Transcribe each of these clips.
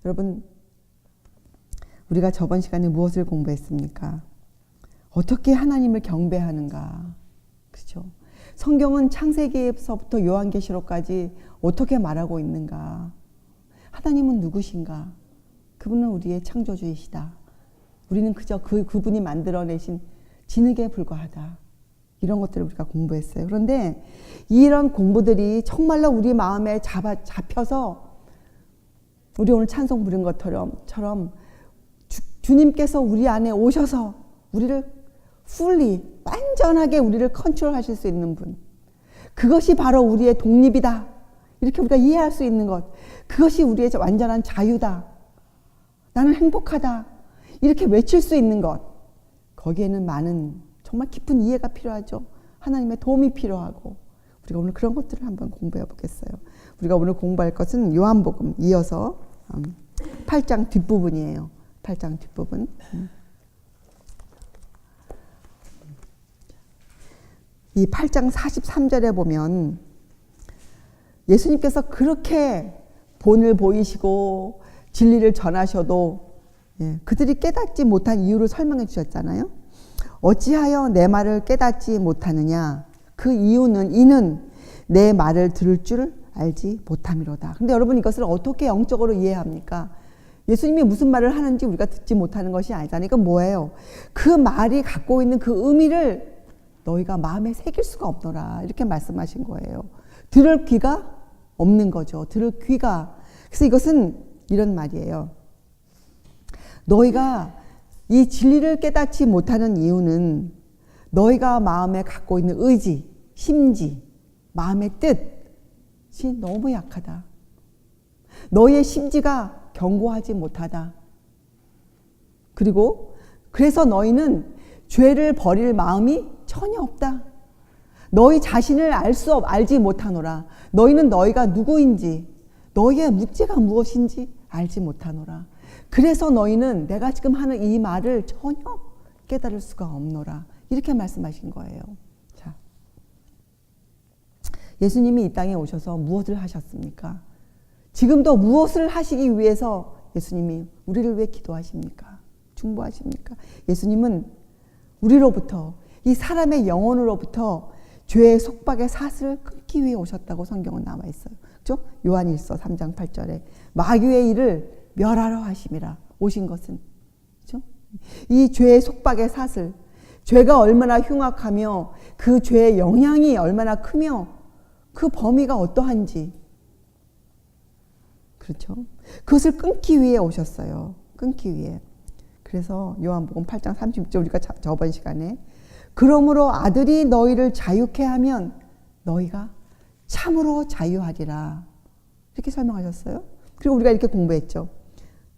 여러분, 우리가 저번 시간에 무엇을 공부했습니까? 어떻게 하나님을 경배하는가? 그렇죠? 성경은 창세기에서부터 요한계시록까지 어떻게 말하고 있는가? 하나님은 누구신가? 그분은 우리의 창조주이시다. 우리는 그저 그분이 만들어내신 진흙에 불과하다. 이런 것들을 우리가 공부했어요. 그런데 이런 공부들이 정말로 우리 마음에 잡혀서 우리 오늘 찬송 부른 것처럼 주님께서 우리 안에 오셔서 우리를 완전하게 우리를 컨트롤하실 수 있는 분. 그것이 바로 우리의 독립이다. 이렇게 우리가 이해할 수 있는 것. 그것이 우리의 완전한 자유다. 나는 행복하다. 이렇게 외칠 수 있는 것. 거기에는 많은 정말 깊은 이해가 필요하죠. 하나님의 도움이 필요하고. 우리가 오늘 그런 것들을 한번 공부해 보겠어요. 우리가 오늘 공부할 것은 요한복음 이어서 8장 뒷부분이에요. 8장 뒷부분. 이 8장 43절에 보면 예수님께서 그렇게 본을 보이시고 진리를 전하셔도 그들이 깨닫지 못한 이유를 설명해 주셨잖아요. 어찌하여 내 말을 깨닫지 못하느냐? 그 이는 내 말을 들을 줄 알지 못함이로다. 근데 여러분 이것을 어떻게 영적으로 이해합니까? 예수님이 무슨 말을 하는지 우리가 듣지 못하는 것이 아니잖아요. 이건 뭐예요? 그 말이 갖고 있는 그 의미를 너희가 마음에 새길 수가 없더라. 이렇게 말씀하신 거예요. 들을 귀가 없는 거죠. 들을 귀가. 그래서 이것은 이런 말이에요. 너희가 이 진리를 깨닫지 못하는 이유는 너희가 마음에 갖고 있는 의지, 심지, 마음의 뜻이 너무 약하다. 너희의 심지가 견고하지 못하다. 그래서 너희는 죄를 버릴 마음이 전혀 없다. 너희 자신을 알지 못하노라. 너희는 너희가 누구인지, 너희의 묵지가 무엇인지 알지 못하노라. 그래서 너희는 내가 지금 하는 이 말을 전혀 깨달을 수가 없노라. 이렇게 말씀하신 거예요. 자, 예수님이 이 땅에 오셔서 무엇을 하셨습니까? 지금도 무엇을 하시기 위해서 예수님이 우리를 위해 기도하십니까? 중보하십니까? 예수님은 우리로부터, 이 사람의 영혼으로부터 죄의 속박의 사슬을 끊기 위해 오셨다고 성경은 나와 있어요. 그렇죠? 요한일서 3장 8절에 마귀의 일을 멸하러 하심이라. 오신 것은, 그렇죠? 이 죄의 속박의 사슬, 죄가 얼마나 흉악하며 그 죄의 영향이 얼마나 크며 그 범위가 어떠한지, 그렇죠? 그것을 끊기 위해 오셨어요. 끊기 위해. 그래서 요한복음 8장 36절 우리가 저번 시간에 그러므로 아들이 너희를 자유케 하면 너희가 참으로 자유하리라. 이렇게 설명하셨어요. 그리고 우리가 이렇게 공부했죠.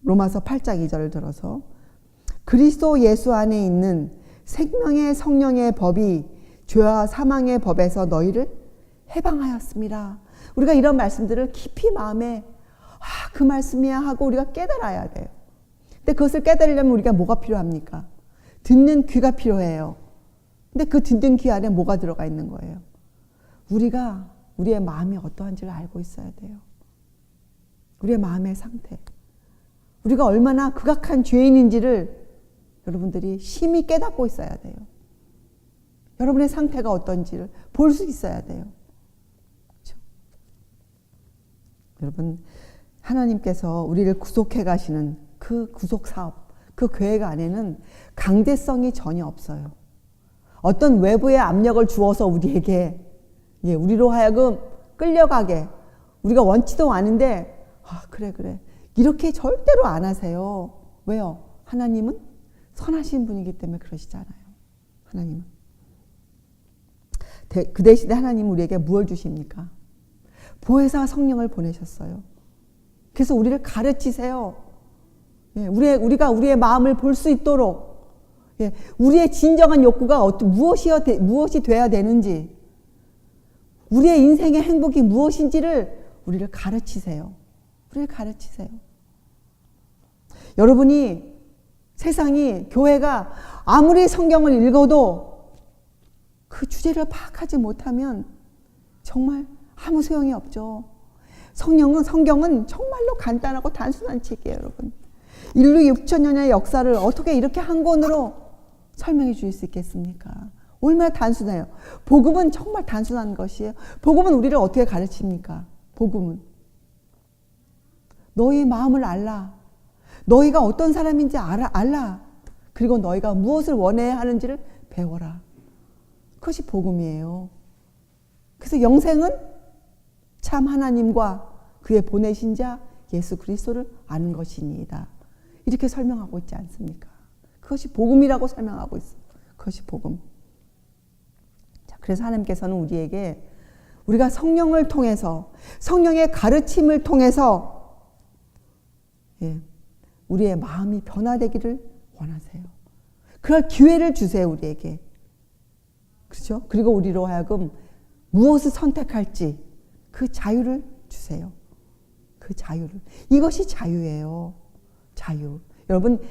로마서 8장 2절을 들어서 그리스도 예수 안에 있는 생명의 성령의 법이 죄와 사망의 법에서 너희를 해방하였습니다. 우리가 이런 말씀들을 깊이 마음에 그 말씀이야 하고 우리가 깨달아야 돼요. 근데 그것을 깨달으려면 우리가 뭐가 필요합니까? 듣는 귀가 필요해요. 근데 그 듣는 귀 안에 뭐가 들어가 있는 거예요? 우리가 우리의 마음이 어떠한지를 알고 있어야 돼요. 우리의 마음의 상태. 우리가 얼마나 극악한 죄인인지를 여러분들이 심히 깨닫고 있어야 돼요. 여러분의 상태가 어떤지를 볼 수 있어야 돼요. 그렇죠? 여러분, 하나님께서 우리를 구속해 가시는 그 구속 사업, 그 계획 안에는 강제성이 전혀 없어요. 어떤 외부의 압력을 주어서 우리에게, 우리로 하여금 끌려가게, 우리가 원치도 않은데, 그래. 이렇게 절대로 안 하세요. 왜요? 하나님은 선하신 분이기 때문에 그러시잖아요. 하나님은. 그 대신에 하나님은 우리에게 무엇을 주십니까? 보혜사 성령을 보내셨어요. 그래서 우리를 가르치세요. 우리가 우리의 마음을 볼 수 있도록, 우리의 진정한 욕구가 무엇이 돼야 되는지, 우리의 인생의 행복이 무엇인지를 우리를 가르치세요. 우리를 가르치세요. 여러분이 세상이, 교회가 아무리 성경을 읽어도 그 주제를 파악하지 못하면 정말 아무 소용이 없죠. 성경은 정말로 간단하고 단순한 책이에요, 여러분. 인류 6천년의 역사를 어떻게 이렇게 한 권으로 설명해 줄 수 있겠습니까? 얼마나 단순해요. 복음은 정말 단순한 것이에요. 복음은 우리를 어떻게 가르칩니까? 복음은 너희의 마음을 알라. 너희가 어떤 사람인지 알라. 그리고 너희가 무엇을 원해야 하는지를 배워라. 그것이 복음이에요. 그래서 영생은 참 하나님과 그의 보내신 자 예수 그리스도를 아는 것이니이다. 이렇게 설명하고 있지 않습니까? 그것이 복음이라고 설명하고 있어요. 그것이 복음. 자, 그래서 하나님께서는 우리에게 우리가 성령을 통해서 성령의 가르침을 통해서 우리의 마음이 변화되기를 원하세요. 그럴 기회를 주세요, 우리에게. 그렇죠? 그리고 우리로 하여금 무엇을 선택할지 그 자유를 주세요. 그 자유를. 이것이 자유예요. 자유. 여러분,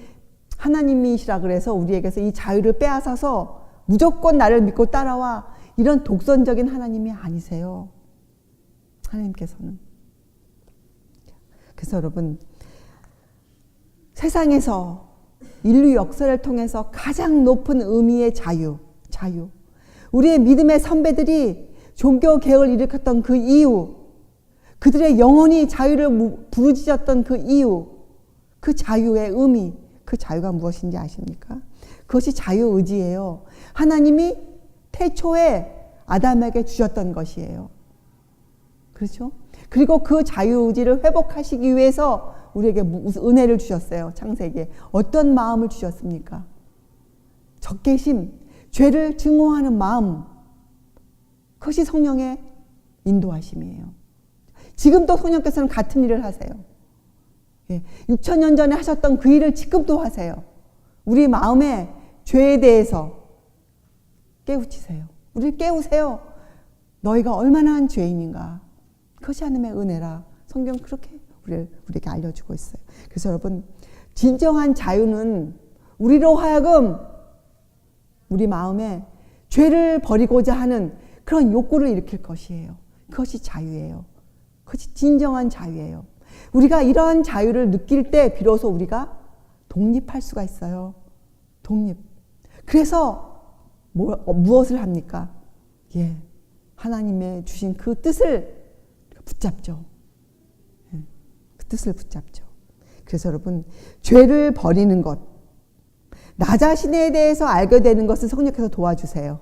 하나님이시라 그래서 우리에게서 이 자유를 빼앗아서 무조건 나를 믿고 따라와, 이런 독선적인 하나님이 아니세요. 하나님께서는. 그래서 여러분, 세상에서 인류 역사를 통해서 가장 높은 의미의 자유. 우리의 믿음의 선배들이 종교개혁을 일으켰던 그 이유, 그들의 영혼이 자유를 부르짖었던 그 이유, 그 자유의 의미, 그 자유가 무엇인지 아십니까? 그것이 자유의지예요. 하나님이 태초에 아담에게 주셨던 것이에요. 그렇죠? 그리고 그 자유의지를 회복하시기 위해서 우리에게 은혜를 주셨어요. 창세기에. 어떤 마음을 주셨습니까? 적개심, 죄를 증오하는 마음. 그것이 성령의 인도하심이에요. 지금도 성령께서는 같은 일을 하세요. 6천년 전에 하셨던 그 일을 지금도 하세요. 우리 마음의 죄에 대해서 깨우치세요. 우리를 깨우세요. 너희가 얼마나 한 죄인인가. 그것이 하나님의 은혜라. 성경 그렇게 우리에게 알려주고 있어요. 그래서 여러분, 진정한 자유는 우리로 하여금 우리 마음에 죄를 버리고자 하는 그런 욕구를 일으킬 것이에요. 그것이 자유예요. 그것이 진정한 자유예요. 우리가 이러한 자유를 느낄 때 비로소 우리가 독립할 수가 있어요. 독립. 그래서 무엇을 합니까? 하나님의 주신 그 뜻을 붙잡죠. 그 뜻을 붙잡죠. 그래서 여러분, 죄를 버리는 것, 나 자신에 대해서 알게 되는 것을 성령께서 도와주세요.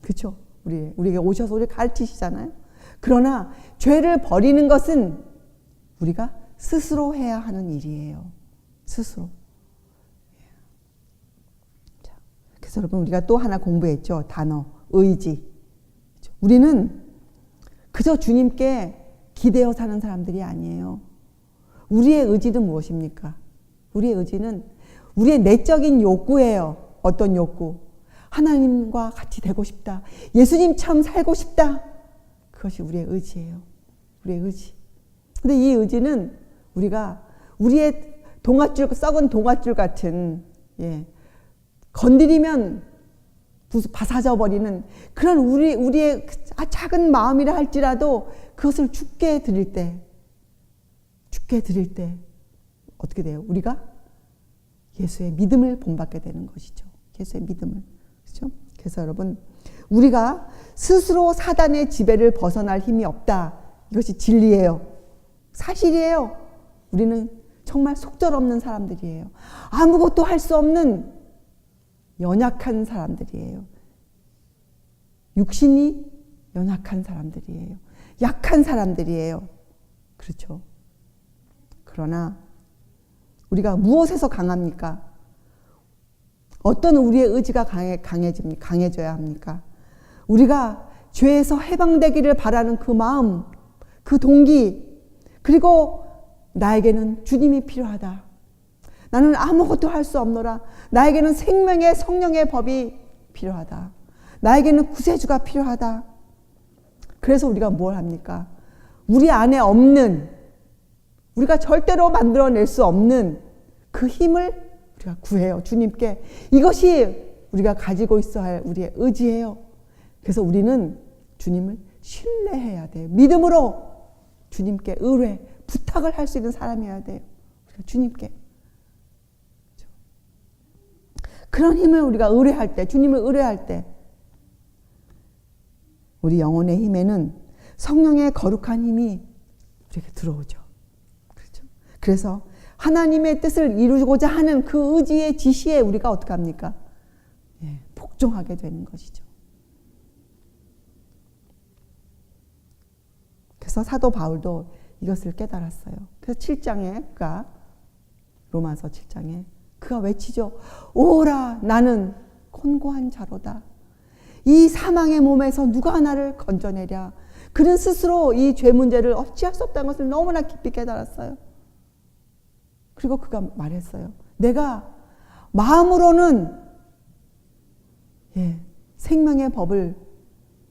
그렇죠? 우리에게 오셔서 우리 가르치시잖아요. 그러나 죄를 버리는 것은 우리가 스스로 해야 하는 일이에요. 스스로. 자, 그래서 여러분, 우리가 또 하나 공부했죠. 단어, 의지. 우리는 그저 주님께 기대어 사는 사람들이 아니에요. 우리의 의지는 무엇입니까? 우리의 의지는 우리의 내적인 욕구예요. 어떤 욕구? 하나님과 같이 되고 싶다. 예수님처럼 살고 싶다. 그것이 우리의 의지예요. 우리의 의지. 근데 이 의지는 우리가 우리의 썩은 동아줄 같은, 건드리면 바사져 버리는 그런 우리의 작은 마음이라 할지라도 그것을 주께 드릴 때 어떻게 돼요? 우리가 예수의 믿음을 본받게 되는 것이죠. 예수의 믿음을. 그렇죠? 그래서 여러분, 우리가 스스로 사단의 지배를 벗어날 힘이 없다. 이것이 진리예요. 사실이에요. 우리는 정말 속절없는 사람들이에요. 아무것도 할 수 없는 연약한 사람들이에요. 육신이 연약한 사람들이에요. 약한 사람들이에요. 그렇죠? 그러나 우리가 무엇에서 강합니까? 어떤 우리의 의지가 강해져야 합니까? 우리가 죄에서 해방되기를 바라는 그 마음, 그 동기, 그리고 나에게는 주님이 필요하다. 나는 아무것도 할 수 없노라. 나에게는 생명의 성령의 법이 필요하다. 나에게는 구세주가 필요하다. 그래서 우리가 뭘 합니까? 우리 안에 없는, 우리가 절대로 만들어낼 수 없는 그 힘을 우리가 구해요. 주님께. 이것이 우리가 가지고 있어야 할 우리의 의지예요. 그래서 우리는 주님을 신뢰해야 돼요. 믿음으로 주님께 의뢰, 부탁을 할 수 있는 사람이어야 돼요. 우리가 주님께. 그런 힘을 우리가 의뢰할 때, 주님을 의뢰할 때 우리 영혼의 힘에는 성령의 거룩한 힘이 우리에게 들어오죠. 그렇죠? 그래서 하나님의 뜻을 이루고자 하는 그 의지의 지시에 우리가 어떻게 합니까? 예, 복종하게 되는 것이죠. 그래서 사도 바울도 이것을 깨달았어요. 그래서 7장에 그가 로마서 7장에 그가 외치죠. 오라 나는 곤고한 자로다. 이 사망의 몸에서 누가 나를 건져내랴. 그는 스스로 이 죄 문제를 어찌할 수 없다는 것을 너무나 깊이 깨달았어요. 그리고 그가 말했어요. 내가 마음으로는 생명의 법을,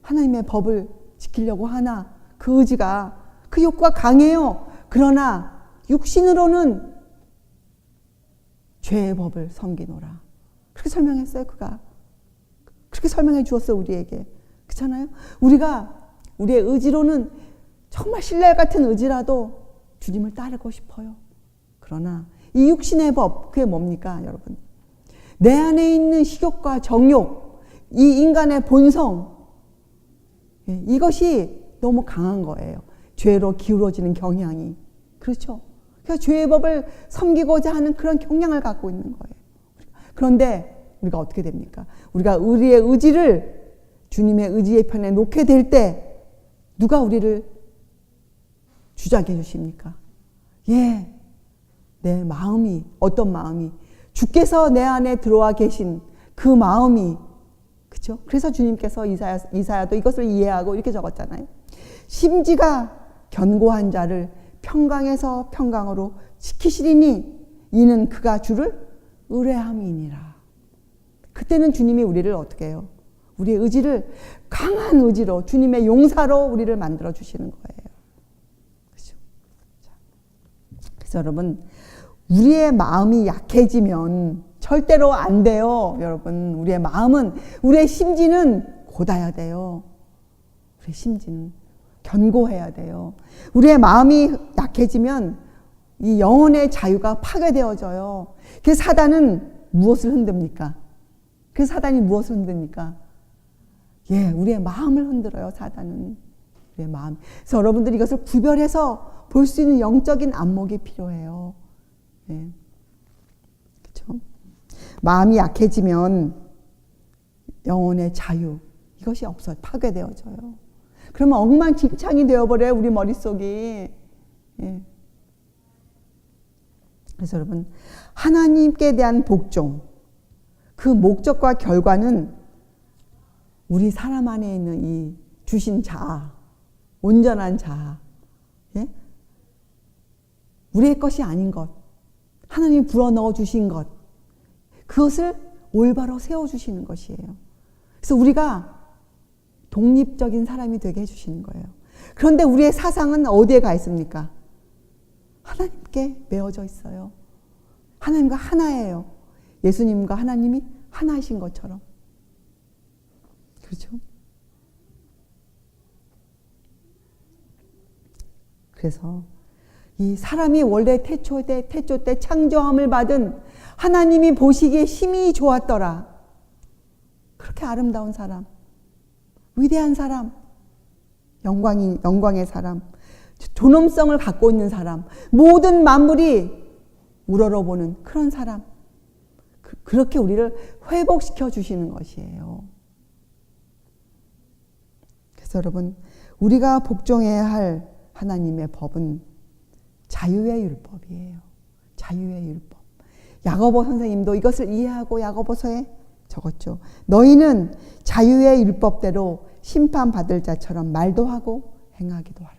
하나님의 법을 지키려고 하나 그 의지가, 그 욕구가 강해요. 그러나 육신으로는 죄의 법을 섬기노라. 그렇게 설명했어요. 그가 그렇게 설명해 주었어요. 우리에게. 그렇잖아요. 우리가 우리의 의지로는 정말 신랄 같은 의지라도 주님을 따르고 싶어요. 그러나 이 육신의 법, 그게 뭡니까 여러분? 내 안에 있는 식욕과 정욕, 이 인간의 본성, 이것이 너무 강한 거예요. 죄로 기울어지는 경향이. 그렇죠? 그래서 죄의 법을 섬기고자 하는 그런 경향을 갖고 있는 거예요. 그런데 우리가 어떻게 됩니까? 우리가 우리의 의지를 주님의 의지의 편에 놓게 될 때 누가 우리를 주장해 주십니까? 예, 내 마음이, 어떤 마음이, 주께서 내 안에 들어와 계신 그 마음이, 그렇죠? 그래서 주님께서 이사야도 이것을 이해하고 이렇게 적었잖아요. 심지가 견고한 자를 평강에서 평강으로 지키시리니 이는 그가 주를 의뢰함이니라. 그때는 주님이 우리를 어떻게 해요? 우리의 의지를 강한 의지로, 주님의 용사로 우리를 만들어 주시는 거예요. 그렇죠? 그래서 여러분, 우리의 마음이 약해지면 절대로 안 돼요. 여러분, 우리의 마음은, 우리의 심지는 곧아야 돼요. 우리의 심지는 견고해야 돼요. 우리의 마음이 약해지면 이 영혼의 자유가 파괴되어져요. 그래서 사단은 무엇을 흔듭니까? 그래서 사단이 무엇을 흔듭니까? 예, 우리의 마음을 흔들어요. 사단은 우리의 마음. 그래서 여러분들이 이것을 구별해서 볼 수 있는 영적인 안목이 필요해요. 예, 그렇죠? 마음이 약해지면 영혼의 자유, 이것이 없어요. 파괴되어져요. 그러면 엉망진창이 되어버려요. 우리 머릿속이. 예. 그래서 여러분, 하나님께 대한 복종, 그 목적과 결과는 우리 사람 안에 있는 이 주신 자아, 온전한 자아, 예? 우리의 것이 아닌 것, 하나님이 불어넣어 주신 것, 그것을 올바로 세워주시는 것이에요. 그래서 우리가 독립적인 사람이 되게 해주시는 거예요. 그런데 우리의 사상은 어디에 가 있습니까? 하나님께 매어져 있어요. 하나님과 하나예요. 예수님과 하나님이 하나이신 것처럼. 그렇죠? 그래서 이 사람이 원래 태초 때 창조함을 받은 하나님이 보시기에 심히 좋았더라. 그렇게 아름다운 사람, 위대한 사람, 영광의 사람, 존엄성을 갖고 있는 사람, 모든 만물이 우러러보는 그런 사람, 그렇게 우리를 회복시켜 주시는 것이에요. 그래서 여러분, 우리가 복종해야 할 하나님의 법은 자유의 율법이에요. 자유의 율법. 야고보 선생님도 이것을 이해하고 야고보서에 적었죠. 너희는 자유의 율법대로 심판받을 자처럼 말도 하고 행하기도 하라.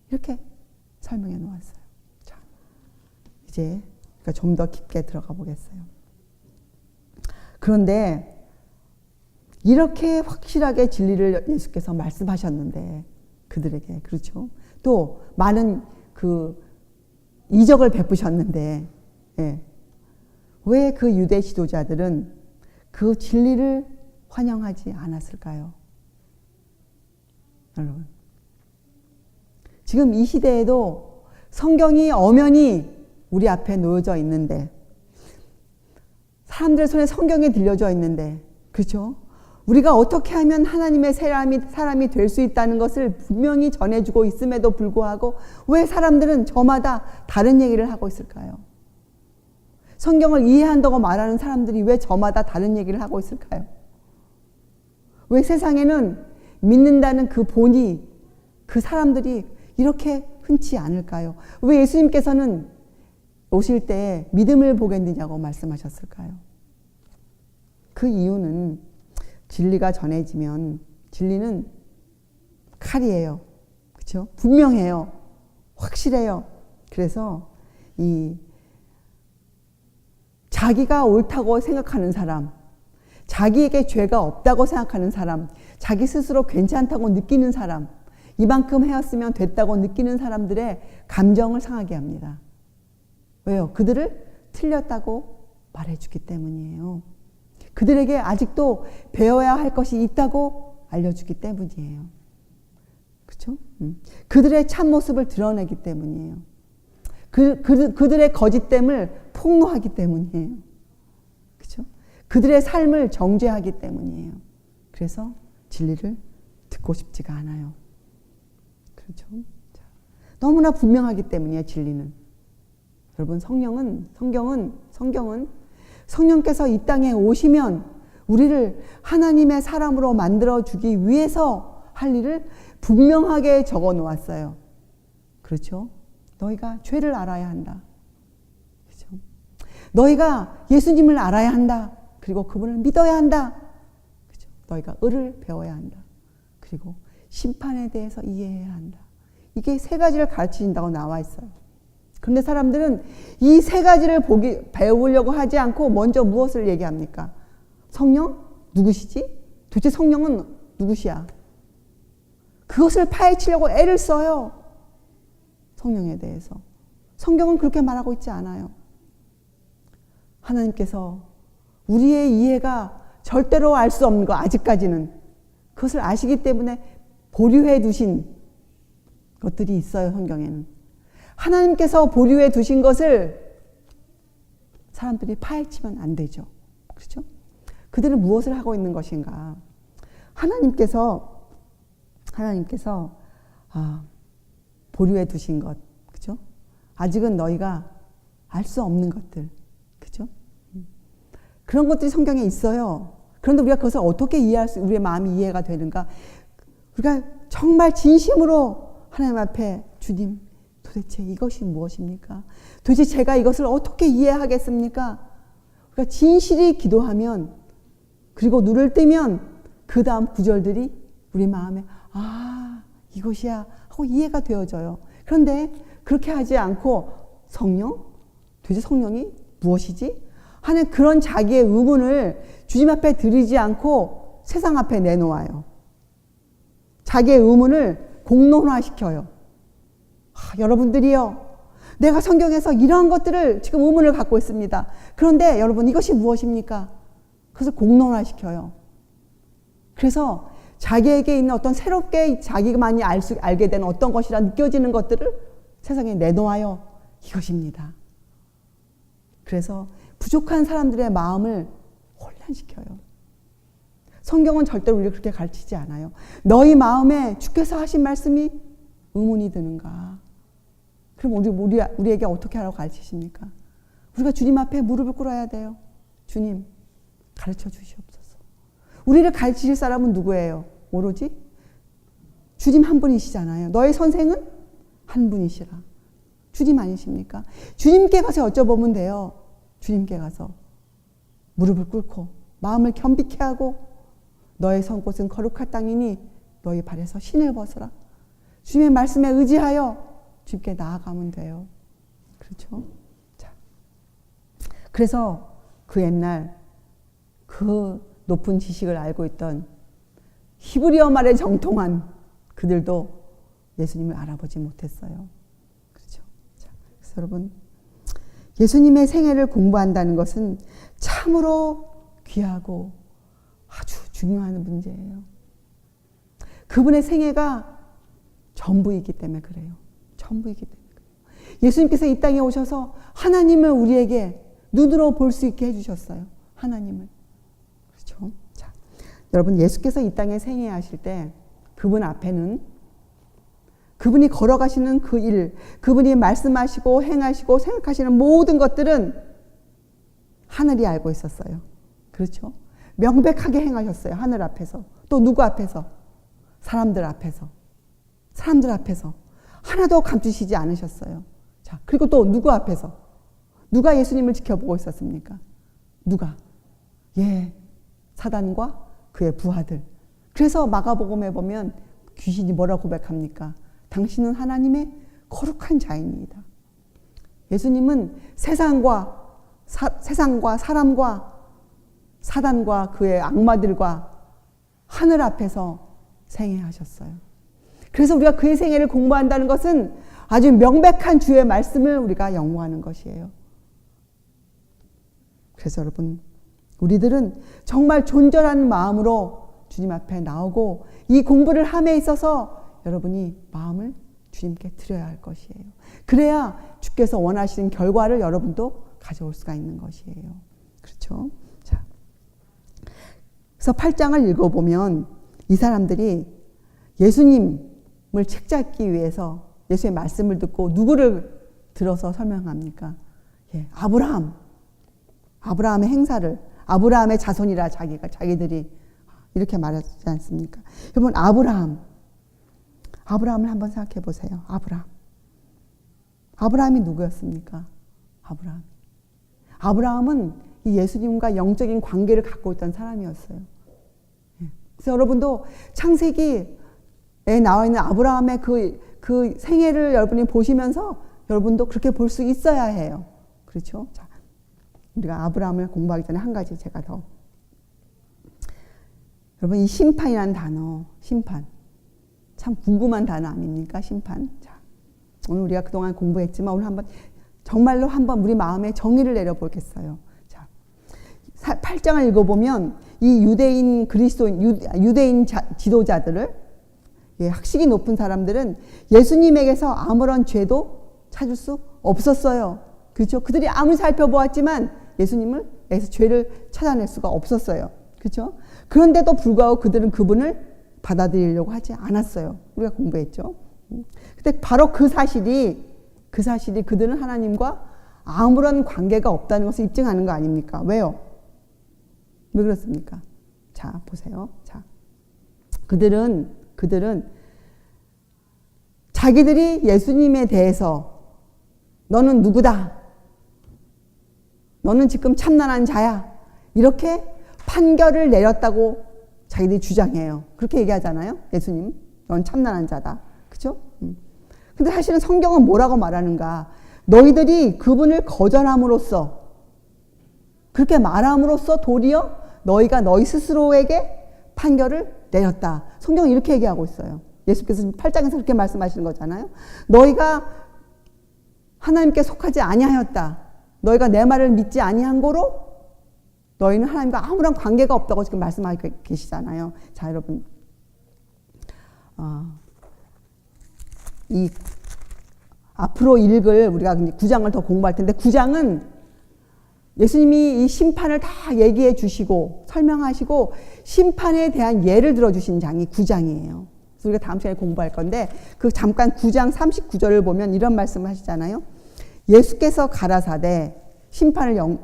이렇게 설명해 놓았어요. 자, 이제 좀 더 깊게 들어가 보겠어요. 그런데 이렇게 확실하게 진리를 예수께서 말씀하셨는데 그들에게, 그렇죠? 또 많은 그 이적을 베푸셨는데, 예. 왜 그 유대 지도자들은 그 진리를 환영하지 않았을까요? 여러분, 지금 이 시대에도 성경이 엄연히 우리 앞에 놓여져 있는데, 사람들 손에 성경이 들려져 있는데, 그렇죠? 우리가 어떻게 하면 하나님의 사람이 될 수 있다는 것을 분명히 전해주고 있음에도 불구하고 왜 사람들은 저마다 다른 얘기를 하고 있을까요? 성경을 이해한다고 말하는 사람들이 왜 저마다 다른 얘기를 하고 있을까요? 왜 세상에는 믿는다는 그 본이, 그 사람들이 이렇게 흔치 않을까요? 왜 예수님께서는 오실 때 믿음을 보겠느냐고 말씀하셨을까요? 그 이유는 진리가 전해지면, 진리는 칼이에요. 그렇죠? 분명해요. 확실해요. 그래서 이 자기가 옳다고 생각하는 사람, 자기에게 죄가 없다고 생각하는 사람, 자기 스스로 괜찮다고 느끼는 사람, 이만큼 해왔으면 됐다고 느끼는 사람들의 감정을 상하게 합니다. 왜요? 그들을 틀렸다고 말해주기 때문이에요. 그들에게 아직도 배워야 할 것이 있다고 알려주기 때문이에요. 그렇죠? 그들의 참모습을 드러내기 때문이에요. 그들의 거짓됨을 폭로하기 때문이에요. 그렇죠? 그들의 삶을 정죄하기 때문이에요. 그래서 진리를 듣고 싶지가 않아요. 그렇죠? 너무나 분명하기 때문이에요, 진리는. 여러분, 성령께서 이 땅에 오시면 우리를 하나님의 사람으로 만들어주기 위해서 할 일을 분명하게 적어 놓았어요. 그렇죠? 너희가 죄를 알아야 한다. 그렇죠? 너희가 예수님을 알아야 한다. 그리고 그분을 믿어야 한다. 그렇죠? 너희가 의를 배워야 한다. 그리고 심판에 대해서 이해해야 한다. 이게 세 가지를 가르치신다고 나와 있어요. 그런데 사람들은 이 세 가지를 배우려고 하지 않고 먼저 무엇을 얘기합니까? 성령? 누구시지? 도대체 성령은 누구시야? 그것을 파헤치려고 애를 써요. 성령에 대해서. 성경은 그렇게 말하고 있지 않아요. 하나님께서 우리의 이해가 절대로 알 수 없는 거, 아직까지는. 그것을 아시기 때문에 보류해 두신 것들이 있어요, 성경에는. 하나님께서 보류해 두신 것을 사람들이 파헤치면 안 되죠. 그렇죠? 그들은 무엇을 하고 있는 것인가? 하나님께서 보류해 두신 것, 그죠? 아직은 너희가 알 수 없는 것들, 그죠? 그런 것들이 성경에 있어요. 그런데 우리가 그것을 어떻게 우리의 마음이 이해가 되는가? 우리가 정말 진심으로 하나님 앞에, 주님, 도대체 이것이 무엇입니까? 도대체 제가 이것을 어떻게 이해하겠습니까? 우리가 진실히 기도하면, 그리고 눈을 뜨면 그 다음 구절들이 우리 마음에 이것이야 하고 이해가 되어져요. 그런데 그렇게 하지 않고 도대체 성령이 무엇이지? 하는 그런 자기의 의문을 주님 앞에 드리지 않고 세상 앞에 내놓아요. 자기의 의문을 공론화시켜요. 여러분들이요, 내가 성경에서 이러한 것들을 지금 의문을 갖고 있습니다. 그런데 여러분, 이것이 무엇입니까? 그것을 공론화시켜요. 그래서 자기에게 있는 어떤 새롭게 자기만이 알게 된 어떤 것이라 느껴지는 것들을 세상에 내놓아요. 이것입니다. 그래서 부족한 사람들의 마음을 혼란시켜요. 성경은 절대로 우리를 그렇게 가르치지 않아요. 너희 마음에 주께서 하신 말씀이 의문이 드는가? 그럼 우리에게 어떻게 하라고 가르치십니까? 우리가 주님 앞에 무릎을 꿇어야 돼요. 주님, 가르쳐 주시옵소서. 우리를 가르치실 사람은 누구예요? 오로지 주님 한 분이시잖아요. 너의 선생은 한 분이시라. 주님 아니십니까? 주님께 가서 여쭤보면 돼요. 주님께 가서 무릎을 꿇고 마음을 겸비케 하고, 너의 선 곳은 거룩한 땅이니 너희 발에서 신을 벗으라. 주님의 말씀에 의지하여 주님께 나아가면 돼요. 그렇죠? 자, 그래서 그 옛날 그 높은 지식을 알고 있던 히브리어 말에 정통한 그들도 예수님을 알아보지 못했어요. 그렇죠? 자, 그래서 여러분, 예수님의 생애를 공부한다는 것은 참으로 귀하고 아주 중요한 문제예요. 그분의 생애가 전부이기 때문에 그래요. 전부이기 때문에. 예수님께서 이 땅에 오셔서 하나님을 우리에게 눈으로 볼 수 있게 해주셨어요. 하나님을. 그렇죠? 자, 여러분, 예수께서 이 땅에 생애하실 때 그분 앞에는 그분이 걸어가시는 그 일, 그분이 말씀하시고 행하시고 생각하시는 모든 것들은 하늘이 알고 있었어요. 그렇죠? 명백하게 행하셨어요. 하늘 앞에서. 또 누구 앞에서? 사람들 앞에서. 사람들 앞에서. 하나도 감추시지 않으셨어요. 자, 그리고 또 누구 앞에서? 누가 예수님을 지켜보고 있었습니까? 누가? 예, 사단과 그의 부하들. 그래서 마가복음에 보면 귀신이 뭐라고 고백합니까? 당신은 하나님의 거룩한 자입니다. 예수님은 세상과 사람과 사단과 그의 악마들과 하늘 앞에서 생애하셨어요. 그래서 우리가 그의 생애를 공부한다는 것은 아주 명백한 주의 말씀을 우리가 영무하는 것이에요. 그래서 여러분, 우리들은 정말 존절한 마음으로 주님 앞에 나오고 이 공부를 함에 있어서 여러분이 마음을 주님께 드려야 할 것이에요. 그래야 주께서 원하시는 결과를 여러분도 가져올 수가 있는 것이에요. 그렇죠? 자, 그래서 8장을 읽어보면 이 사람들이 예수님을 책잡기 위해서 예수의 말씀을 듣고 누구를 들어서 설명합니까? 예, 아브라함의 행사를, 아브라함의 자손이라 자기들이 이렇게 말하지 않습니까? 여러분, 아브라함을 한번 생각해 보세요. 아브라함이 누구였습니까? 아브라함은 이 예수님과 영적인 관계를 갖고 있던 사람이었어요. 그래서 여러분도 창세기에 나와 있는 아브라함의 그 생애를 여러분이 보시면서 여러분도 그렇게 볼 수 있어야 해요. 그렇죠? 자, 우리가 아브라함을 공부하기 전에 한 가지 제가 더. 여러분, 이 심판이라는 단어, 심판. 참 궁금한 단어 아닙니까? 심판. 자, 오늘 우리가 그동안 공부했지만 오늘 정말로 한번 우리 마음에 정의를 내려보겠어요. 자, 8장을 읽어보면 이 유대인 지도자들을, 예, 학식이 높은 사람들은 예수님에게서 아무런 죄도 찾을 수 없었어요. 그렇죠? 그들이 아무리 살펴보았지만 예수님에서 죄를 찾아낼 수가 없었어요. 그렇죠? 그런데도 불구하고 그들은 그분을 받아들이려고 하지 않았어요. 우리가 공부했죠. 근데 바로 그 사실이 그들은 하나님과 아무런 관계가 없다는 것을 입증하는 거 아닙니까? 왜요? 왜 그렇습니까? 자, 보세요. 자, 그들은 자기들이 예수님에 대해서 너는 누구다? 너는 지금 참난한 자야. 이렇게 판결을 내렸다고 자기들이 주장해요. 그렇게 얘기하잖아요. 예수님, 넌 참난한 자다. 그렇죠? 근데 사실은 성경은 뭐라고 말하는가? 너희들이 그분을 거절함으로써, 그렇게 말함으로써 도리어 너희가 너희 스스로에게 판결을 내렸다. 성경은 이렇게 얘기하고 있어요. 예수께서 8장에서 그렇게 말씀하시는 거잖아요. 너희가 하나님께 속하지 아니하였다. 너희가 내 말을 믿지 아니한 거로 너희는 하나님과 아무런 관계가 없다고 지금 말씀하고 계시잖아요. 자, 여러분, 이 앞으로 읽을 우리가 9장을 더 공부할 텐데 9장은 예수님이 이 심판을 다 얘기해 주시고 설명하시고 심판에 대한 예를 들어주신 장이 9장이에요. 그래서 우리가 다음 시간에 공부할 건데 그 잠깐 9장 39절을 보면 이런 말씀을 하시잖아요. 예수께서 가라사대, 심판을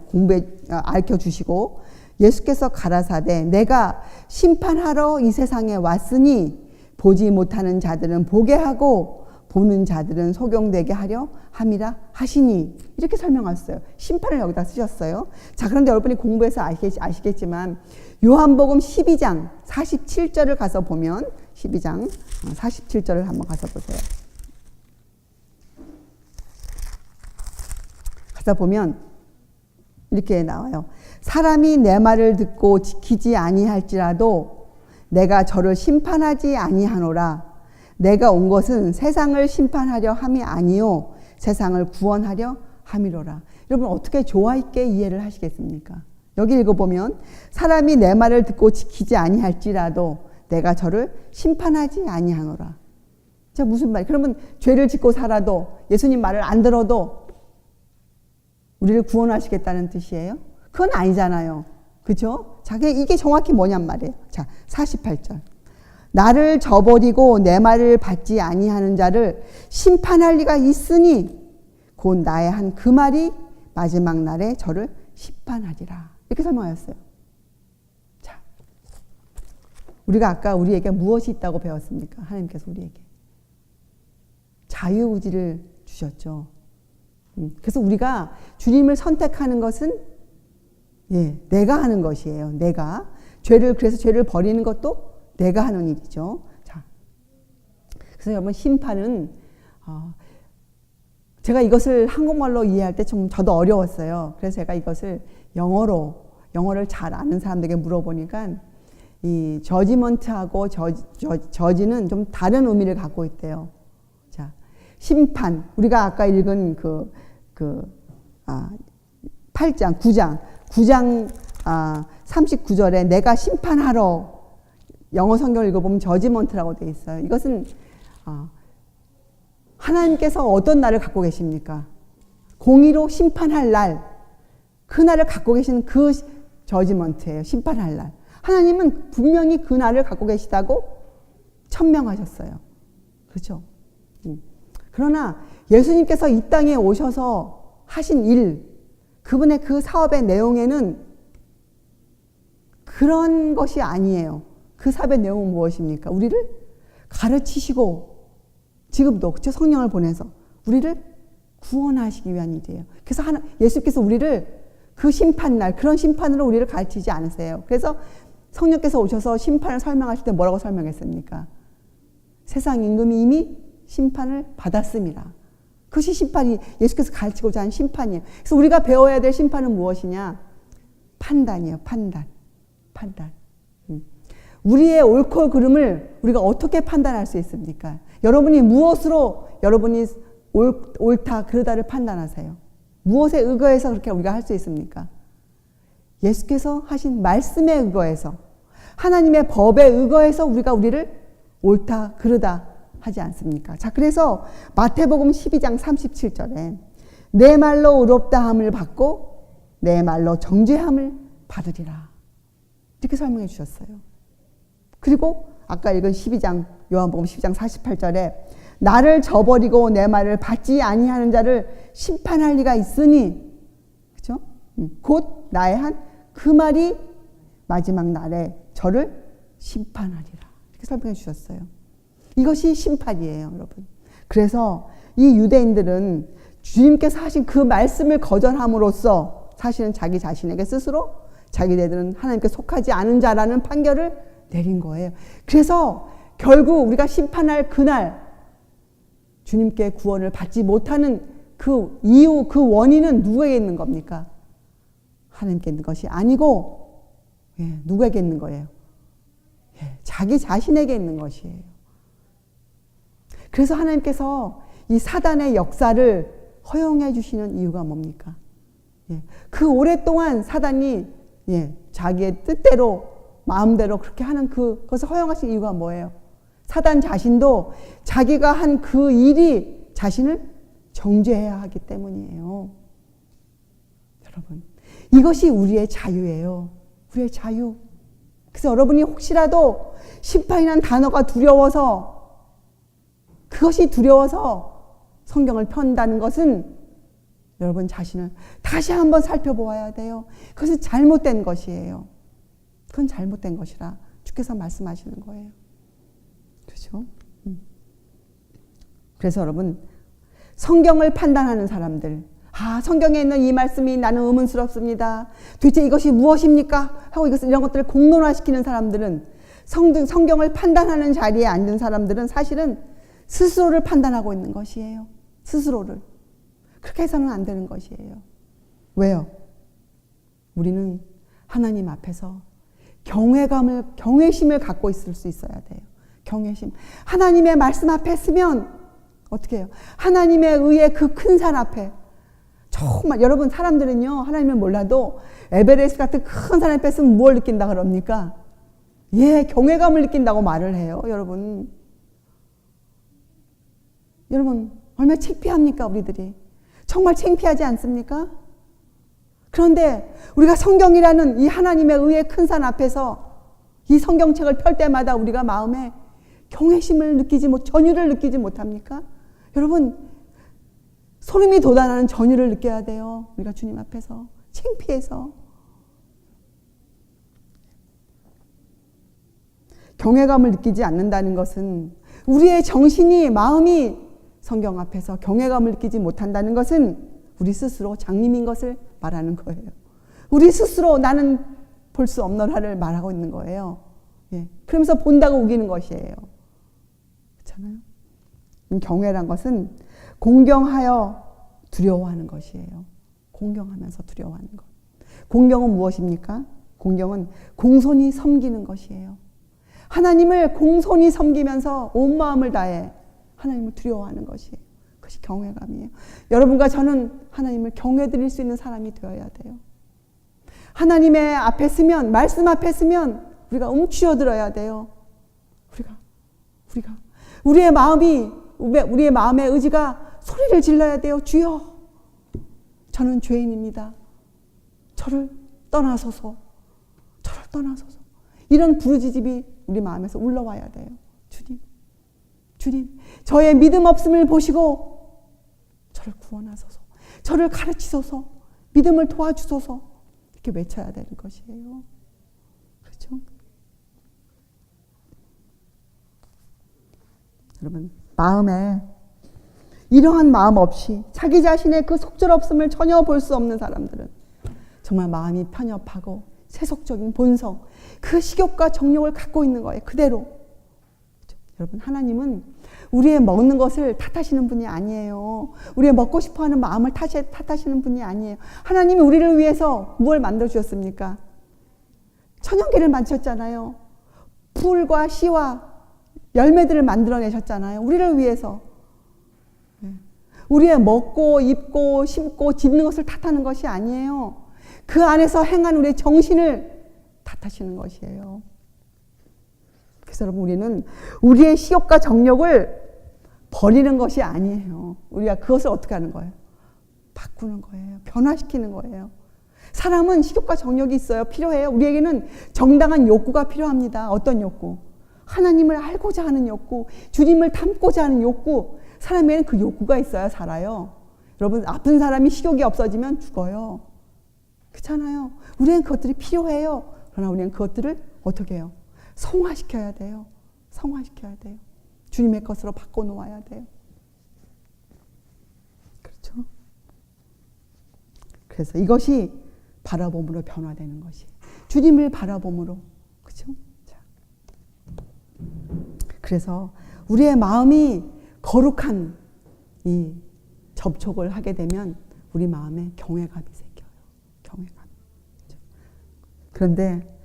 알려주시고 예수께서 가라사대 내가 심판하러 이 세상에 왔으니 보지 못하는 자들은 보게 하고 보는 자들은 소경되게 하려 함이라 하시니, 이렇게 설명하셨어요. 심판을 여기다 쓰셨어요. 자, 그런데 여러분이 공부해서 아시겠지만 요한복음 12장 47절을 가서 보면 12장 47절을 한번 가서 보세요. 가서 보면 이렇게 나와요. 사람이 내 말을 듣고 지키지 아니할지라도 내가 저를 심판하지 아니하노라. 내가 온 것은 세상을 심판하려 함이 아니요 세상을 구원하려 함이로라. 여러분 어떻게 조화 있게 이해를 하시겠습니까? 여기 읽어보면 사람이 내 말을 듣고 지키지 아니할지라도 내가 저를 심판하지 아니하노라. 자, 무슨 말? 그러면 죄를 짓고 살아도 예수님 말을 안 들어도 우리를 구원하시겠다는 뜻이에요? 그건 아니잖아요. 그죠? 자, 이게 정확히 뭐냔 말이에요. 자, 48절. 나를 저버리고 내 말을 받지 아니하는 자를 심판할 리가 있으니 곧 나의 한 그 말이 마지막 날에 저를 심판하리라. 이렇게 설명하였어요. 자, 우리가 아까 우리에게 무엇이 있다고 배웠습니까? 하나님께서 우리에게 자유의지를 주셨죠. 그래서 우리가 주님을 선택하는 것은 내가 하는 것이에요. 내가 그래서 죄를 버리는 것도 내가 하는 일이죠. 자, 그래서 여러분 심판은 제가 이것을 한국말로 이해할 때 좀 저도 어려웠어요. 그래서 제가 이것을 영어를 잘 아는 사람들에게 물어보니까 이 저지먼트하고 저지는 좀 다른 의미를 갖고 있대요. 자, 심판 우리가 아까 읽은 8장 9장 39절에 내가 심판하러 영어 성경을 읽어보면 저지먼트라고 되어 있어요. 이것은 하나님께서 어떤 날을 갖고 계십니까? 공의로 심판할 날, 그 날을 갖고 계시는 그 저지먼트예요. 심판할 날. 하나님은 분명히 그 날을 갖고 계시다고 천명하셨어요. 그렇죠? 그러나 예수님께서 이 땅에 오셔서 하신 일, 그분의 그 사업의 내용에는 그런 것이 아니에요. 그 사업의 내용은 무엇입니까? 우리를 가르치시고 지금도 그렇죠? 성령을 보내서 우리를 구원하시기 위한 일이에요. 그래서 예수께서 우리를 그 심판날 그런 심판으로 우리를 가르치지 않으세요. 그래서 성령께서 오셔서 심판을 설명하실 때 뭐라고 설명했습니까? 세상 임금이 이미 심판을 받았습니다. 그것이 심판이 예수께서 가르치고자 하는 심판이에요. 그래서 우리가 배워야 될 심판은 무엇이냐? 판단이에요. 판단. 우리의 옳고 그름을 우리가 어떻게 판단할 수 있습니까? 여러분이 무엇으로 여러분이 옳다 그르다를 판단하세요? 무엇에 의거해서 그렇게 우리가 할 수 있습니까? 예수께서 하신 말씀에 의거해서 하나님의 법에 의거해서 우리를 옳다 그르다 하지 않습니까? 자, 그래서 마태복음 12장 37절에 내 말로 의롭다함을 받고 내 말로 정죄함을 받으리라. 이렇게 설명해 주셨어요. 그리고 아까 읽은 요한복음 12장 48절에 나를 저버리고 내 말을 받지 아니하는 자를 심판할 리가 있으니, 그죠? 곧 나의 한 그 말이 마지막 날에 저를 심판하리라. 이렇게 설명해 주셨어요. 이것이 심판이에요, 여러분. 그래서 이 유대인들은 주님께서 하신 그 말씀을 거절함으로써 사실은 자기 자신에게 스스로 자기네들은 하나님께 속하지 않은 자라는 판결을 내린 거예요. 그래서 결국 우리가 심판할 그날 주님께 구원을 받지 못하는 그 이유, 그 원인은 누구에게 있는 겁니까? 하나님께 있는 것이 아니고 누구에게 있는 거예요? 자기 자신에게 있는 것이에요. 그래서 하나님께서 이 사단의 역사를 허용해 주시는 이유가 뭡니까? 그 오랫동안 사단이 자기의 뜻대로 마음대로 그렇게 하는 그것을 허용하신 이유가 뭐예요? 사단 자신도 자기가 한 그 일이 자신을 정죄해야 하기 때문이에요. 여러분, 이것이 우리의 자유예요. 우리의 자유. 그래서 여러분이 혹시라도 심판이라는 단어가 두려워서 그것이 두려워서 성경을 편다는 것은 여러분 자신을 다시 한번 살펴보아야 돼요. 그것은 잘못된 것이에요. 그건 잘못된 것이라 주께서 말씀하시는 거예요. 그렇죠? 그래서 여러분 성경을 판단하는 사람들, 성경에 있는 이 말씀이 나는 의문스럽습니다. 도대체 이것이 무엇입니까? 하고 이런 것들을 공론화시키는 사람들은 성경을 판단하는 자리에 앉은 사람들은 사실은 스스로를 판단하고 있는 것이에요. 스스로를. 그렇게 해서는 안 되는 것이에요. 왜요? 우리는 하나님 앞에서 경외심을 갖고 있을 수 있어야 돼요. 경외심. 하나님의 말씀 앞에 서면 어떻게 해요? 하나님의 의의 그 큰 산 앞에 정말 여러분 사람들은요 하나님을 몰라도 에베레스트 같은 큰 산 앞에 서면 뭘 느낀다 그럽니까? 경외감을 느낀다고 말을 해요. 여러분 여러분, 얼마나 창피합니까, 우리들이? 정말 창피하지 않습니까? 그런데 우리가 성경이라는 이 하나님의 의의 큰 산 앞에서 이 성경책을 펼 때마다 우리가 마음에 경외심을 전율을 느끼지 못합니까? 여러분, 소름이 돋아나는 전율을 느껴야 돼요. 우리가 주님 앞에서. 창피해서. 경외감을 느끼지 않는다는 것은 우리의 정신이, 마음이 성경 앞에서 경외감을 느끼지 못한다는 것은 우리 스스로 장님인 것을 말하는 거예요. 우리 스스로 나는 볼 수 없노라를 말하고 있는 거예요. 예. 그러면서 본다고 우기는 것이에요. 그렇잖아요. 경외란 것은 공경하여 두려워하는 것이에요. 공경하면서 두려워하는 것. 공경은 무엇입니까? 공경은 공손히 섬기는 것이에요. 하나님을 공손히 섬기면서 온 마음을 다해 하나님을 두려워하는 것이에요. 그것이 경외감이에요. 여러분과 저는 하나님을 경외드릴 수 있는 사람이 되어야 돼요. 하나님의 앞에 서면, 말씀 앞에 서면 우리가 움츠러들어야 돼요. 우리의 마음의 의지가 소리를 질러야 돼요. 주여, 저는 죄인입니다. 저를 떠나소서. 이런 부르짖음이 우리 마음에서 울러와야 돼요. 주님, 저의 믿음 없음을 보시고 저를 구원하소서. 저를 가르치소서. 믿음을 도와주소서. 이렇게 외쳐야 되는 것이에요. 그렇죠? 여러분, 마음에 이러한 마음 없이 자기 자신의 그 속절없음을 전혀 볼 수 없는 사람들은 정말 마음이 편협하고 세속적인 본성, 그 식욕과 정욕을 갖고 있는 거예요. 그대로. 그렇죠? 여러분, 하나님은 우리의 먹는 것을 탓하시는 분이 아니에요. 우리의 먹고 싶어하는 마음을 탓하시는 분이 아니에요. 하나님이 우리를 위해서 무엇을 만들어 주셨습니까? 천연계를 만드셨잖아요. 풀과 씨와 열매들을 만들어내셨잖아요. 우리를 위해서. 우리의 먹고 입고 심고 짓는 것을 탓하는 것이 아니에요. 그 안에서 행한 우리의 정신을 탓하시는 것이에요. 그래서 여러분, 우리는 우리의 식욕과 정욕을 버리는 것이 아니에요. 우리가 그것을 어떻게 하는 거예요? 바꾸는 거예요. 변화시키는 거예요. 사람은 식욕과 정욕이 있어요. 필요해요. 우리에게는 정당한 욕구가 필요합니다. 어떤 욕구? 하나님을 알고자 하는 욕구, 주님을 닮고자 하는 욕구. 사람에게는 그 욕구가 있어야 살아요. 여러분, 아픈 사람이 식욕이 없어지면 죽어요. 그렇잖아요. 우리는 그것들이 필요해요. 그러나 우리는 그것들을 어떻게 해요? 성화시켜야 돼요. 주님의 것으로 바꿔놓아야 돼요. 그렇죠? 그래서 이것이 바라봄으로 변화되는 것이에요. 주님을 바라봄으로. 그렇죠? 자. 그래서 우리의 마음이 거룩한 이 접촉을 하게 되면 우리 마음에 경외감이 생겨요. 경외감. 그런데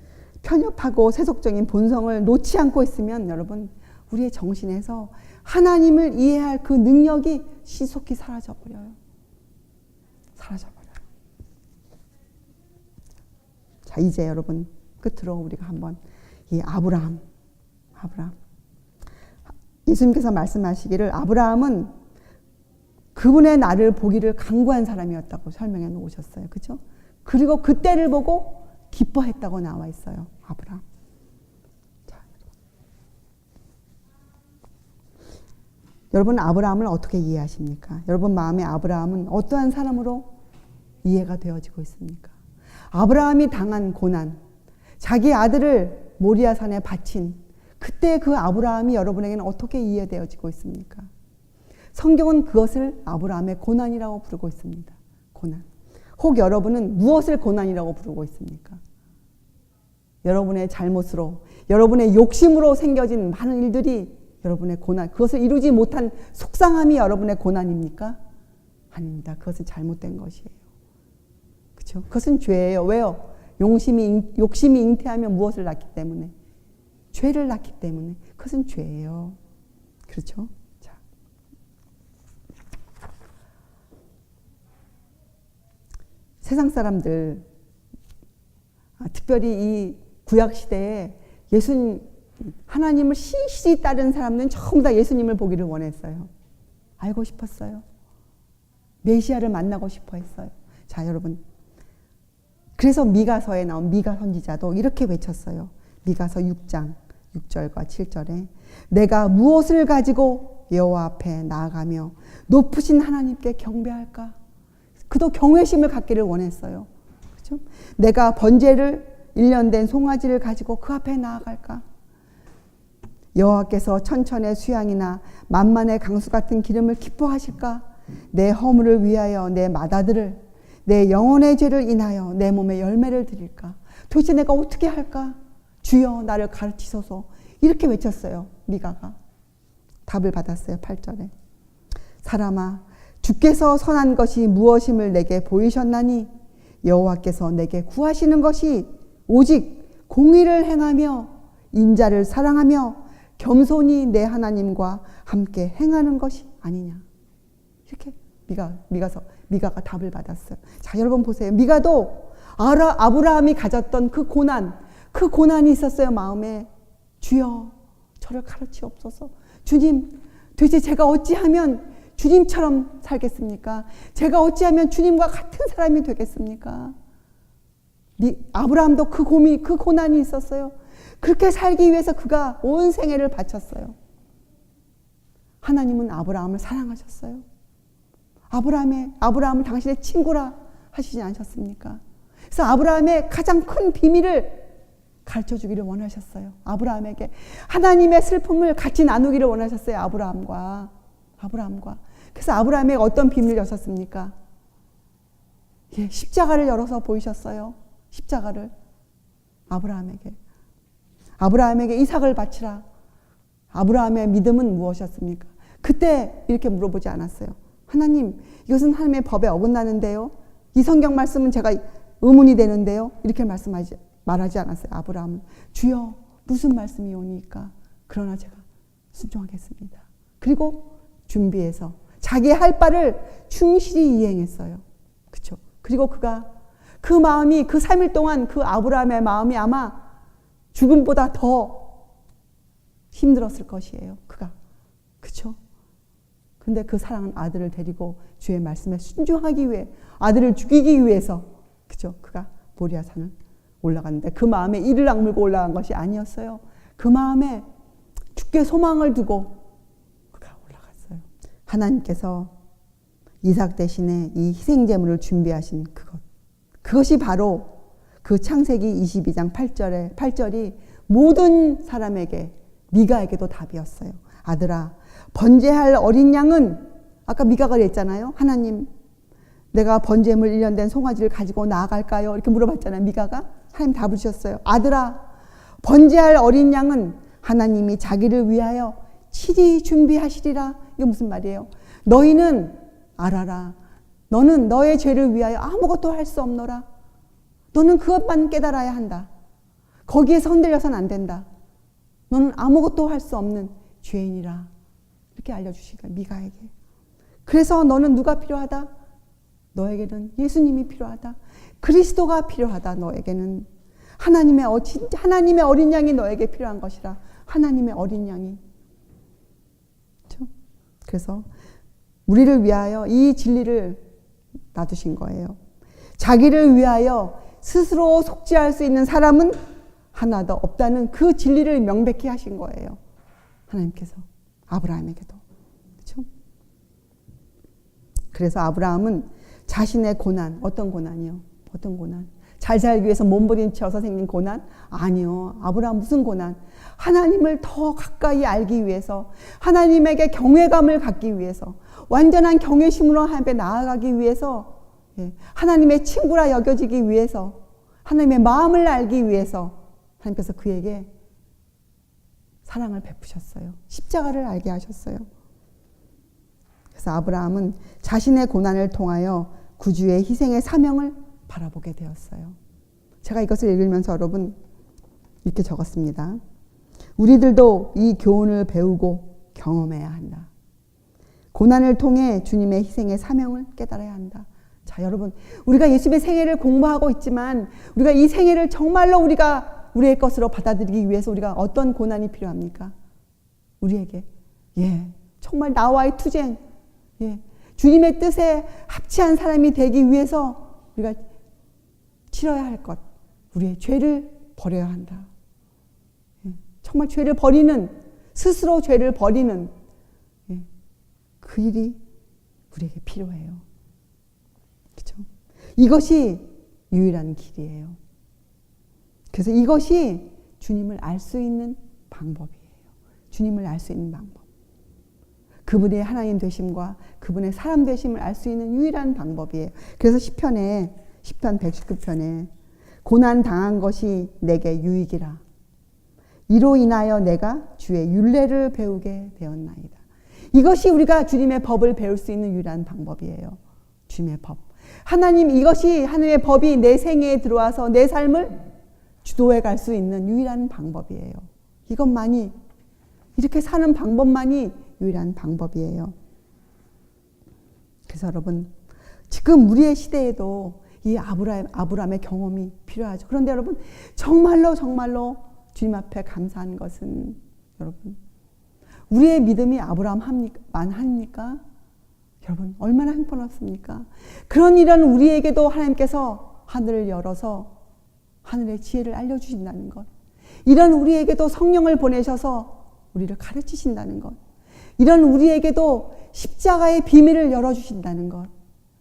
편협하고 세속적인 본성을 놓지 않고 있으면 여러분, 우리의 정신에서 하나님을 이해할 그 능력이 신속히 사라져버려요. 자, 이제 여러분, 끝으로 우리가 한번 이 아브라함. 예수님께서 말씀하시기를 아브라함은 그분의 나를 보기를 간구한 사람이었다고 설명해 놓으셨어요. 그렇죠? 그리고 그때를 보고 기뻐했다고 나와 있어요. 아브라함. 자, 여러분, 아브라함을 어떻게 이해하십니까? 여러분 마음에 아브라함은 어떠한 사람으로 이해가 되어지고 있습니까? 아브라함이 당한 고난, 자기 아들을 모리아산에 바친 그때 그 아브라함이 여러분에게는 어떻게 이해되어지고 있습니까? 성경은 그것을 아브라함의 고난이라고 부르고 있습니다. 고난. 혹 여러분은 무엇을 고난이라고 부르고 있습니까? 여러분의 잘못으로, 여러분의 욕심으로 생겨진 많은 일들이 여러분의 고난, 그것을 이루지 못한 속상함이 여러분의 고난입니까? 아닙니다. 그것은 잘못된 것이에요. 그렇죠? 그것은 죄예요. 왜요? 욕심이 잉태하면 무엇을 낳기 때문에? 죄를 낳기 때문에. 그것은 죄예요. 그렇죠? 자. 세상 사람들, 특별히 이 구약 시대에 하나님을 신실히 따르는 사람들은 전부 다 예수님을 보기를 원했어요. 알고 싶었어요. 메시아를 만나고 싶어 했어요. 자, 여러분. 그래서 미가서에 나온 미가 선지자도 이렇게 외쳤어요. 미가서 6장 6절과 7절에 내가 무엇을 가지고 여호와 앞에 나아가며 높으신 하나님께 경배할까? 그도 경외심을 갖기를 원했어요. 그렇죠? 내가 번제를 1년 된 송아지를 가지고 그 앞에 나아갈까? 여호와께서 천천의 수양이나 만만의 강수 같은 기름을 기뻐하실까? 내 허물을 위하여 내 맏아들을 내 영혼의 죄를 인하여 내 몸에 열매를 드릴까? 도대체 내가 어떻게 할까? 주여 나를 가르치소서. 이렇게 외쳤어요. 미가가. 답을 받았어요. 8절에. 사람아 주께서 선한 것이 무엇임을 내게 보이셨나니 여호와께서 내게 구하시는 것이 오직 공의를 행하며 인자를 사랑하며 겸손히 내 하나님과 함께 행하는 것이 아니냐. 이렇게 미가가 답을 받았어요. 자, 여러분 보세요. 미가도 아브라함이 가졌던 그 고난이 있었어요. 마음에. 주여 저를 가르치옵소서. 주님 도대체 제가 어찌하면 주님처럼 살겠습니까? 제가 어찌하면 주님과 같은 사람이 되겠습니까? 아브라함도 그 고난이 있었어요. 그렇게 살기 위해서 그가 온 생애를 바쳤어요. 하나님은 아브라함을 사랑하셨어요. 아브라함을 당신의 친구라 하시지 않으셨습니까? 그래서 아브라함의 가장 큰 비밀을 가르쳐 주기를 원하셨어요. 아브라함에게 하나님의 슬픔을 같이 나누기를 원하셨어요. 아브라함과. 그래서 아브라함에게 어떤 비밀을 여셨습니까? 예, 십자가를 열어서 보이셨어요. 십자가를 아브라함에게 이삭을 바치라. 아브라함의 믿음은 무엇이었습니까? 그때 이렇게 물어보지 않았어요. 하나님, 이것은 하나님의 법에 어긋나는데요. 이 성경 말씀은 제가 의문이 되는데요. 이렇게 말하지 않았어요. 아브라함은 주여 무슨 말씀이 오니까 그러나 제가 순종하겠습니다. 그리고 준비해서 자기 할 바를 충실히 이행했어요. 그렇죠? 그리고 그가 그 마음이 그 3일 동안 그 아브라함의 마음이 아마 죽음보다 더 힘들었을 것이에요. 그가. 그렇죠? 근데 그 사랑하는 아들을 데리고 주의 말씀에 순종하기 위해 아들을 죽이기 위해서 그죠? 그가 모리아산을 올라갔는데 그 마음에 이를 악물고 올라간 것이 아니었어요. 그 마음에 주께 소망을 두고 그가 올라갔어요. 하나님께서 이삭 대신에 이 희생제물을 준비하신 그것이 바로 그 창세기 22장 8절이 모든 사람에게 미가에게도 답이었어요. 아들아 번제할 어린 양은 아까 미가가 그랬잖아요. 하나님 내가 번제물 1년 된 송아지를 가지고 나아갈까요? 이렇게 물어봤잖아요. 미가가. 하나님 답을 주셨어요. 아들아 번제할 어린 양은 하나님이 자기를 위하여 치리 준비하시리라. 이게 무슨 말이에요? 너희는 알아라. 너는 너의 죄를 위하여 아무것도 할 수 없노라. 너는 그것만 깨달아야 한다. 거기에서 흔들려서는 안 된다. 너는 아무것도 할 수 없는 죄인이라. 이렇게 알려주시니까 미가에게. 그래서 너는 누가 필요하다? 너에게는 예수님이 필요하다. 그리스도가 필요하다. 너에게는 하나님의 어린 양이 너에게 필요한 것이라. 하나님의 어린 양이. 그렇죠? 그래서 우리를 위하여 이 진리를 놔두신 거예요. 자기를 위하여 스스로 속죄할 수 있는 사람은 하나도 없다는 그 진리를 명백히 하신 거예요. 하나님께서 아브라함에게도. 그렇죠? 그래서 아브라함은 자신의 고난, 어떤 고난이요? 어떤 고난? 잘 살기 위해서 몸부림쳐서 생긴 고난? 아니요. 아브라함 무슨 고난? 하나님을 더 가까이 알기 위해서, 하나님에게 경외감을 갖기 위해서, 완전한 경외심으로 하나님께 나아가기 위해서, 하나님의 친구라 여겨지기 위해서, 하나님의 마음을 알기 위해서 하나님께서 그에게 사랑을 베푸셨어요. 십자가를 알게 하셨어요. 그래서 아브라함은 자신의 고난을 통하여 구주의 희생의 사명을 바라보게 되었어요. 제가 이것을 읽으면서 여러분 이렇게 적었습니다. 우리들도 이 교훈을 배우고 경험해야 한다. 고난을 통해 주님의 희생의 사명을 깨달아야 한다. 자, 여러분, 우리가 예수님의 생애를 공부하고 있지만 우리가 이 생애를 정말로 우리의 것으로 받아들이기 위해서 우리가 어떤 고난이 필요합니까? 우리에게 정말 나와의 투쟁, 예. 주님의 뜻에 합치한 사람이 되기 위해서 우리가 치러야 할 것, 우리의 죄를 버려야 한다. 예. 정말 죄를 버리는, 스스로 죄를 버리는 그 일이 우리에게 필요해요. 그렇죠? 이것이 유일한 길이에요. 그래서 이것이 주님을 알 수 있는 방법이에요. 주님을 알 수 있는 방법. 그분의 하나님 되심과 그분의 사람 되심을 알 수 있는 유일한 방법이에요. 그래서 시편 119편에 고난 당한 것이 내게 유익이라. 이로 인하여 내가 주의 율례를 배우게 되었나이다. 이것이 우리가 주님의 법을 배울 수 있는 유일한 방법이에요. 주님의 법. 하나님, 이것이 하나님의 법이 내 생애에 들어와서 내 삶을 주도해 갈 수 있는 유일한 방법이에요. 이것만이, 이렇게 사는 방법만이 유일한 방법이에요. 그래서 여러분, 지금 우리의 시대에도 이 아브라함의 경험이 필요하죠. 그런데 여러분, 정말로 주님 앞에 감사한 것은 여러분, 우리의 믿음이 아브라함만 합니까? 여러분, 얼마나 형편없습니까? 그런 일은 우리에게도 하나님께서 하늘을 열어서 하늘의 지혜를 알려주신다는 것. 이런 우리에게도 성령을 보내셔서 우리를 가르치신다는 것. 이런 우리에게도 십자가의 비밀을 열어주신다는 것.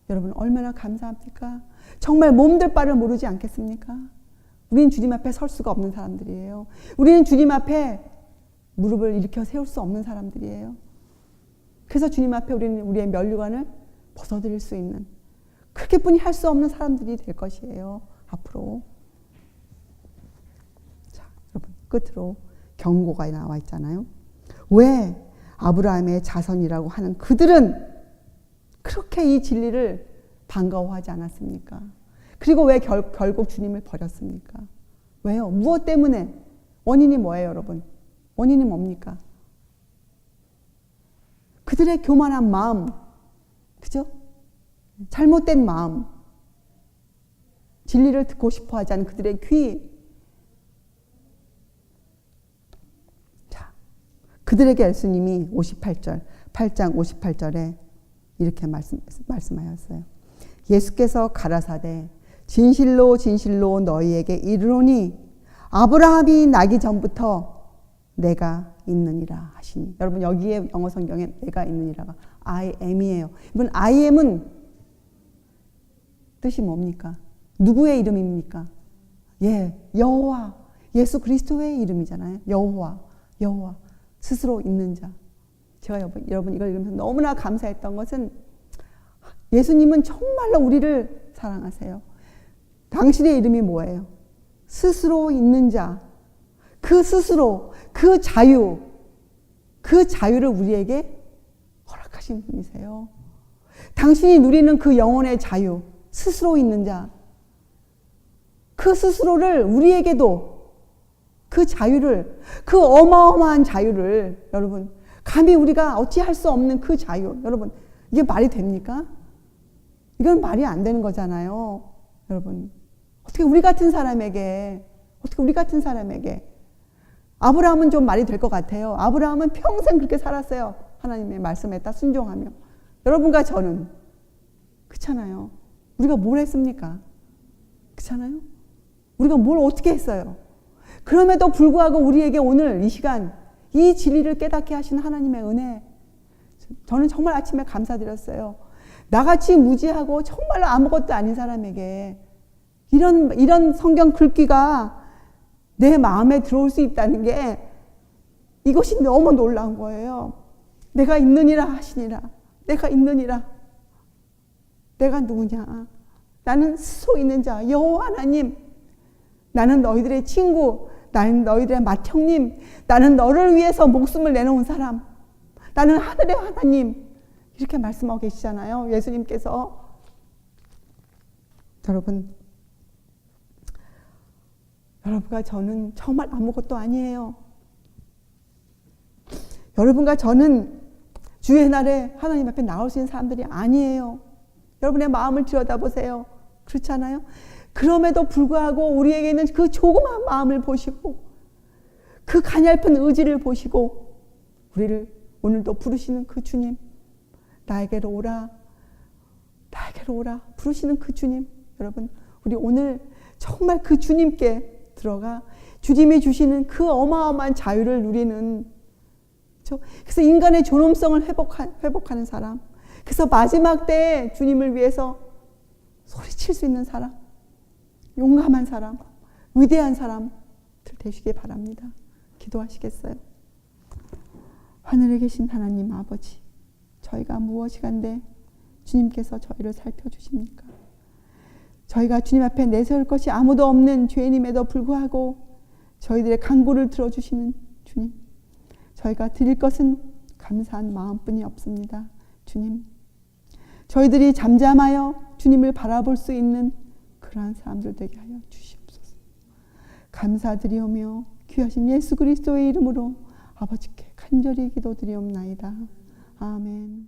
여러분, 얼마나 감사합니까? 정말 몸둘 바를 모르지 않겠습니까? 우리는 주님 앞에 설 수가 없는 사람들이에요. 우리는 주님 앞에 무릎을 일으켜 세울 수 없는 사람들이에요. 그래서 주님 앞에 우리는 우리의 면류관을 벗어드릴 수 있는, 그렇게뿐이 할 수 없는 사람들이 될 것이에요. 앞으로. 자, 여러분, 끝으로 경고가 나와 있잖아요. 왜 아브라함의 자손이라고 하는 그들은 그렇게 이 진리를 반가워하지 않았습니까? 그리고 왜 결국 주님을 버렸습니까? 왜요? 무엇 때문에? 원인이 뭐예요, 여러분? 원인이 뭡니까? 그들의 교만한 마음, 그죠? 잘못된 마음, 진리를 듣고 싶어 하지 않은 그들의 귀. 자, 그들에게 예수님이 8장 58절에 이렇게 말씀하였어요. 예수께서 가라사대 진실로 진실로 너희에게 이르노니 아브라함이 나기 전부터 내가 있느니라 하시니. 여러분, 여기에 영어 성경에 내가 있느니라가 I am이에요. 여러분, I am은 뜻이 뭡니까? 누구의 이름입니까? 예, 여호와, 예수 그리스도의 이름이잖아요. 여호와 스스로 있는 자. 제가 여러분 이걸 읽으면서 너무나 감사했던 것은 예수님은 정말로 우리를 사랑하세요. 당신의 이름이 뭐예요? 스스로 있는 자. 그 스스로, 그 자유를 우리에게 허락하신 분이세요. 당신이 누리는 그 영혼의 자유, 스스로 있는 자. 그 스스로를 우리에게도, 그 자유를, 그 어마어마한 자유를, 여러분, 감히 우리가 어찌할 수 없는 그 자유, 여러분, 이게 말이 됩니까? 이건 말이 안 되는 거잖아요. 여러분, 어떻게 우리 같은 사람에게 아브라함은 좀 말이 될 것 같아요. 아브라함은 평생 그렇게 살았어요. 하나님의 말씀에 딱 순종하며. 여러분과 저는 그렇잖아요. 우리가 뭘 했습니까? 그렇잖아요. 우리가 뭘 어떻게 했어요? 그럼에도 불구하고 우리에게 오늘 이 시간 이 진리를 깨닫게 하신 하나님의 은혜, 저는 정말 아침에 감사드렸어요. 나같이 무지하고 정말로 아무것도 아닌 사람에게 이런 성경 글귀가 내 마음에 들어올 수 있다는 게 이것이 너무 놀라운 거예요. 내가 있느니라 하시니라. 내가 있느니라. 내가 누구냐? 나는 스스로 있는 자, 여호와 하나님. 나는 너희들의 친구, 나는 너희들의 맏형님, 나는 너를 위해서 목숨을 내놓은 사람, 나는 하늘의 하나님. 이렇게 말씀하고 계시잖아요, 예수님께서. 여러분과 저는 정말 아무것도 아니에요. 여러분과 저는 주의 날에 하나님 앞에 나올 수 있는 사람들이 아니에요. 여러분의 마음을 들여다보세요. 그렇지 않아요? 그럼에도 불구하고 우리에게는 그 조그마한 마음을 보시고 그 가냘픈 의지를 보시고 우리를 오늘도 부르시는 그 주님, 나에게로 오라, 나에게로 오라 부르시는 그 주님. 여러분, 우리 오늘 정말 그 주님께 들어가 주님이 주시는 그 어마어마한 자유를 누리는, 그래서 인간의 존엄성을 회복하는 사람, 그래서 마지막 때에 주님을 위해서 소리칠 수 있는 사람, 용감한 사람, 위대한 사람들 되시길 바랍니다. 기도하시겠어요? 하늘에 계신 하나님 아버지, 저희가 무엇이간데 주님께서 저희를 살펴주십니까? 저희가 주님 앞에 내세울 것이 아무도 없는 죄인임에도 불구하고 저희들의 간구를 들어주시는 주님, 저희가 드릴 것은 감사한 마음뿐이 없습니다. 주님, 저희들이 잠잠하여 주님을 바라볼 수 있는 그러한 사람들 되게 하여 주시옵소서. 감사드리오며 귀하신 예수 그리스도의 이름으로 아버지께 간절히 기도드리옵나이다. 아멘.